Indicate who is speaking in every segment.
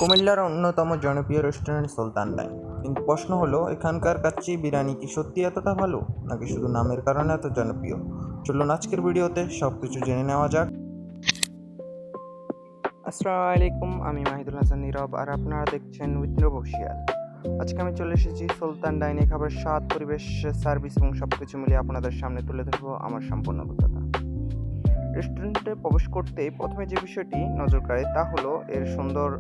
Speaker 1: কুমিল্লার অন্যতম জনপ্রিয় রেস্টুরেন্ট সুলতান ডাইন। কিন্তু প্রশ্ন হলো, এখানকার কাচ্চি বিরিয়ানি কি সত্যি এতটা ভালো, নাকি শুধু নামের কারণে এত জনপ্রিয়? চলুন আজকের ভিডিওতে সব কিছু জেনে নেওয়া যাক। আসসালামু আলাইকুম, আমি মাহিদুল হাসান নীরব, আর আপনারা দেখছেন উইথ নীরব অফিশিয়াল। আজকে আমি চলে এসেছি সুলতান ডাইনে। খাবার স্বাদ, পরিবেশ, সার্ভিস এবং সব কিছু মিলিয়ে আপনাদের সামনে তুলে ধরবো আমার সম্পূর্ণ অভিজ্ঞতা। রেস্টুরেন্টে প্রবেশ করতেই প্রথমে যে বিষয়টি নজর কাড়ে তা হলো এর সুন্দর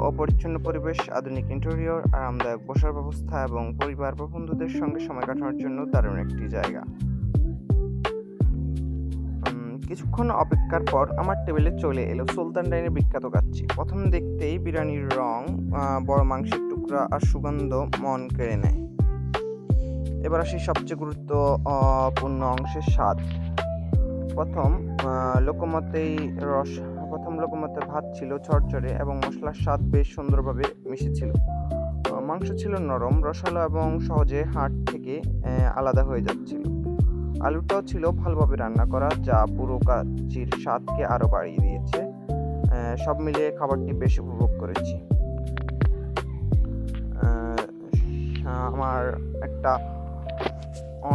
Speaker 1: অপরিচ্ছন্ন পরিবেশ, আধুনিক ইন্টেরিয়র, আরামদায়ক বসার ব্যবস্থা এবং পরিবার বা বন্ধুদের সঙ্গে সময় কাটানোর জন্য দারুণ একটি জায়গা। কিছুক্ষণ অপেক্ষার পর আমার টেবিলে চলে এলো সুলতান ডাইনের বিখ্যাত কাচ্চি। প্রথম দেখতেই বিরিয়ানির রং, বড় মাংসের টুকরা আর সুগন্ধ মন কেড়ে নেয়। এবার আসি সবচেয়ে গুরুত্বপূর্ণ অংশের স্বাদ। প্রথম লোকমতে ভাত ছিল ঝরঝরে এবং মশলার স্বাদ বেশ সুন্দরভাবে মিশেছিল। মাংস ছিল নরম, রসালো এবং সহজে হাড় থেকে আলাদা হয়ে যাচ্ছিল। আলুটাও ছিল ভালোভাবে রান্না করা, যা পুরো কাচ্চির স্বাদকে আরও বাড়িয়ে দিয়েছে। সব মিলিয়ে খাবারটি বেশ উপভোগ করেছি। আমার একটা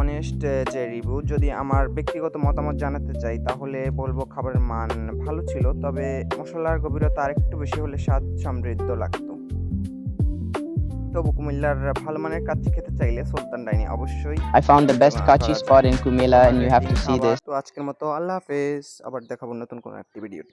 Speaker 1: অনেস্ট যে রিভিউ, যদি আমার ব্যক্তিগত মতামত জানাতে চাই তাহলে বলবো খাবারের মান ভালো ছিল, তবে মশলার গভীরতা আরেকটু বেশি হলে স্বাদ সমৃদ্ধ লাগতো। তবু কুমিল্লার ভালো মানের কাচ্চি খেতে চাইলে সুলতান ডাইনে অবশ্যই।
Speaker 2: I found the best kachi spot in Kumila and you have to see this.
Speaker 1: তো আজকের মতো আল্লাহ হাফেজ, আবার দেখাবো নতুন কোনো একটি ভিডিওতে।